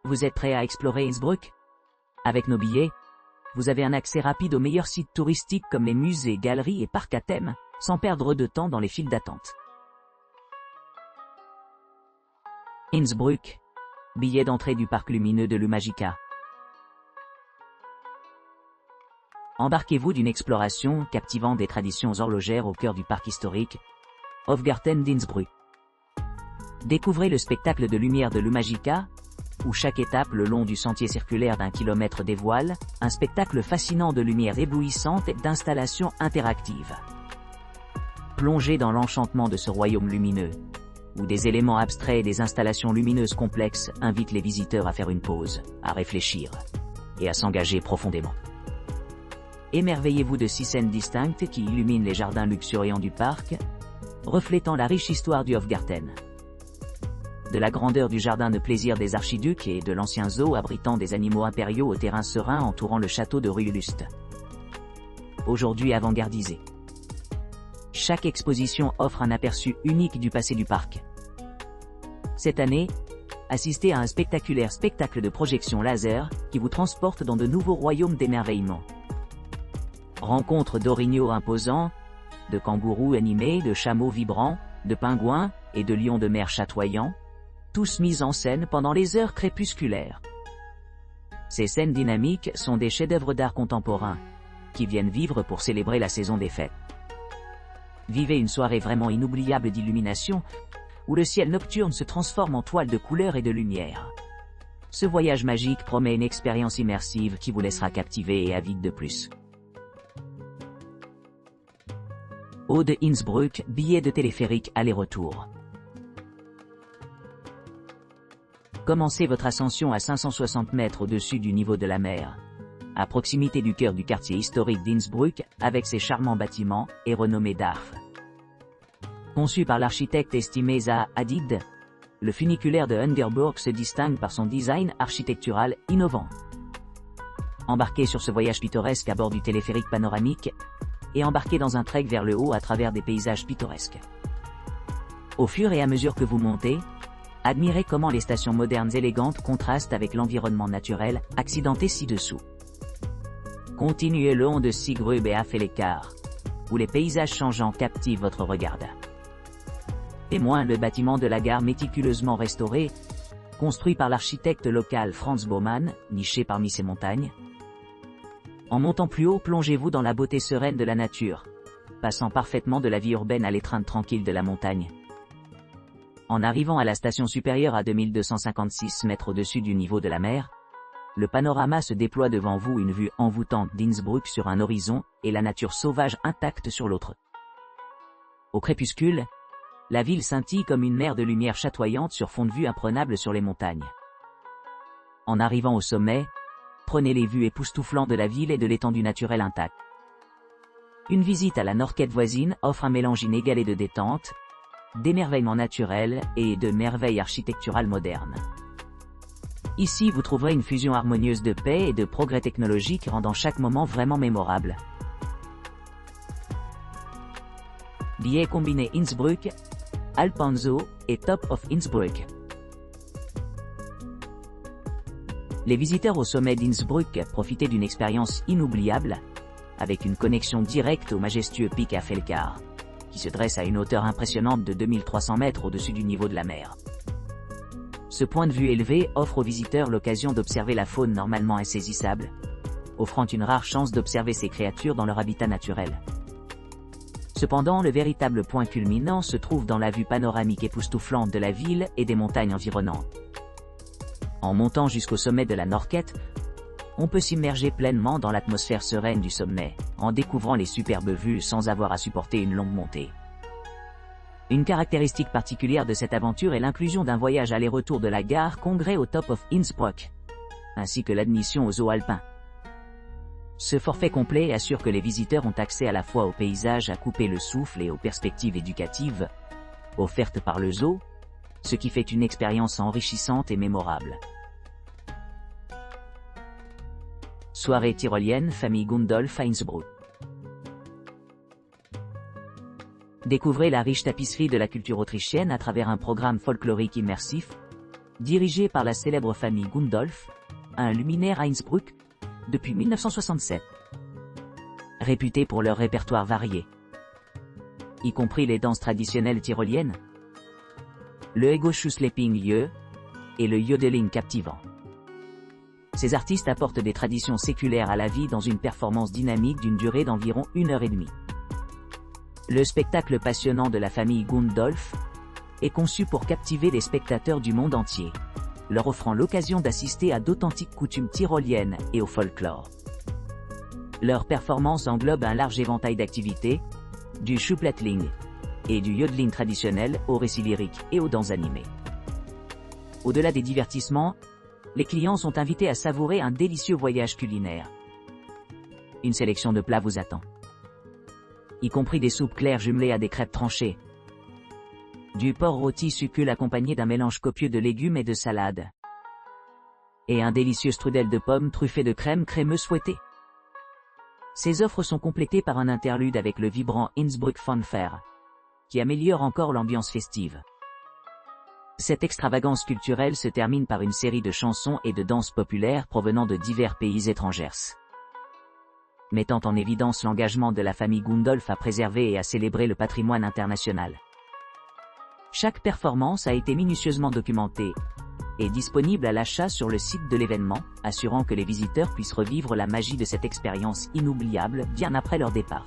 Vous êtes prêt à explorer Innsbruck? Avec nos billets, vous avez un accès rapide aux meilleurs sites touristiques comme les musées, galeries et parcs à thème, sans perdre de temps dans les files d'attente. Innsbruck. Billet d'entrée du parc lumineux de l'Umagica. Embarquez-vous d'une exploration captivant des traditions horlogères au cœur du parc historique, Hofgarten d'Innsbruck. Découvrez le spectacle de lumière de l'Umagica, où chaque étape le long du sentier circulaire d'1 kilomètre dévoile un spectacle fascinant de lumière éblouissante et d'installations interactives. Plongez dans l'enchantement de ce royaume lumineux, où des éléments abstraits et des installations lumineuses complexes invitent les visiteurs à faire une pause, à réfléchir et à s'engager profondément. Émerveillez-vous de 6 scènes distinctes qui illuminent les jardins luxuriants du parc, reflétant la riche histoire du Hofgarten. De la grandeur du jardin de plaisir des archiducs et de l'ancien zoo abritant des animaux impériaux au terrain serein entourant le château de Ruhlust. Aujourd'hui avant-gardisé. Chaque exposition offre un aperçu unique du passé du parc. Cette année, assistez à un spectaculaire spectacle de projection laser qui vous transporte dans de nouveaux royaumes d'émerveillement. Rencontre d'orignaux imposants, de kangourous animés, de chameaux vibrants, de pingouins et de lions de mer chatoyants, tous mis en scène pendant les heures crépusculaires. Ces scènes dynamiques sont des chefs-d'œuvre d'art contemporain, qui viennent vivre pour célébrer la saison des fêtes. Vivez une soirée vraiment inoubliable d'illumination, où le ciel nocturne se transforme en toile de couleurs et de lumière. Ce voyage magique promet une expérience immersive qui vous laissera captiver et avide de plus. Ode Innsbruck, billet de téléphérique aller-retour. Commencez votre ascension à 560 mètres au-dessus du niveau de la mer, à proximité du cœur du quartier historique d'Innsbruck avec ses charmants bâtiments et renommés Darf. Conçu par l'architecte estimé Zaha Hadid, le funiculaire de Hungerburg se distingue par son design architectural innovant. Embarquez sur ce voyage pittoresque à bord du téléphérique panoramique et embarquez dans un trek vers le haut à travers des paysages pittoresques. Au fur et à mesure que vous montez, admirez comment les stations modernes élégantes contrastent avec l'environnement naturel, accidenté ci-dessous. Continuez le long de Sigrub et Affelekar, où les paysages changeants captivent votre regard. Témoin le bâtiment de la gare méticuleusement restauré, construit par l'architecte local Franz Baumann, niché parmi ces montagnes. En montant plus haut, plongez-vous dans la beauté sereine de la nature, passant parfaitement de la vie urbaine à l'étreinte tranquille de la montagne. En arrivant à la station supérieure à 2256 mètres au-dessus du niveau de la mer, le panorama se déploie devant vous, une vue envoûtante d'Innsbruck sur un horizon et la nature sauvage intacte sur l'autre. Au crépuscule, la ville scintille comme une mer de lumière chatoyante sur fond de vue imprenable sur les montagnes. En arrivant au sommet, prenez les vues époustouflantes de la ville et de l'étendue naturelle intacte. Une visite à la Norquette voisine offre un mélange inégalé de détente, d'émerveillement naturel et de merveilles architecturales modernes. Ici vous trouverez une fusion harmonieuse de paix et de progrès technologiques rendant chaque moment vraiment mémorable. Billets combinés Innsbruck, Alpenso et Top of Innsbruck. Les visiteurs au sommet d'Innsbruck profitaient d'une expérience inoubliable, avec une connexion directe au majestueux pic Affelekar, qui se dresse à une hauteur impressionnante de 2300 mètres au-dessus du niveau de la mer. Ce point de vue élevé offre aux visiteurs l'occasion d'observer la faune normalement insaisissable, offrant une rare chance d'observer ces créatures dans leur habitat naturel. Cependant, le véritable point culminant se trouve dans la vue panoramique époustouflante de la ville et des montagnes environnantes. En montant jusqu'au sommet de la Norquette, on peut s'immerger pleinement dans l'atmosphère sereine du sommet, en découvrant les superbes vues sans avoir à supporter une longue montée. Une caractéristique particulière de cette aventure est l'inclusion d'un voyage aller-retour de la gare Congrès au Top of Innsbruck, ainsi que l'admission au zoo alpin. Ce forfait complet assure que les visiteurs ont accès à la fois aux paysages à couper le souffle et aux perspectives éducatives offertes par le zoo, ce qui fait une expérience enrichissante et mémorable. Soirée tyrolienne famille Gundolf à Innsbruck. Découvrez la riche tapisserie de la culture autrichienne à travers un programme folklorique immersif, dirigé par la célèbre famille Gundolf, un luminaire à Innsbruck, depuis 1967. Réputés pour leur répertoire varié, y compris les danses traditionnelles tyroliennes, le Ego-Schusslepping lieu et le yodeling captivant. Ces artistes apportent des traditions séculaires à la vie dans une performance dynamique d'une durée d'environ 1h30. Le spectacle passionnant de la famille Gundolf est conçu pour captiver les spectateurs du monde entier, leur offrant l'occasion d'assister à d'authentiques coutumes tyroliennes et au folklore. Leur performance englobe un large éventail d'activités, du Schuhplattling et du yodeling traditionnel aux récits lyriques et aux danses animées. Au-delà des divertissements, les clients sont invités à savourer un délicieux voyage culinaire. Une sélection de plats vous attend, y compris des soupes claires jumelées à des crêpes tranchées, du porc rôti succule accompagné d'un mélange copieux de légumes et de salades, et un délicieux strudel de pommes truffé de crème crémeuse fouettée. Ces offres sont complétées par un interlude avec le vibrant Innsbruck Fanfare, qui améliore encore l'ambiance festive. Cette extravagance culturelle se termine par une série de chansons et de danses populaires provenant de divers pays étrangers, mettant en évidence l'engagement de la famille Gundolf à préserver et à célébrer le patrimoine international. Chaque performance a été minutieusement documentée et disponible à l'achat sur le site de l'événement, assurant que les visiteurs puissent revivre la magie de cette expérience inoubliable bien après leur départ.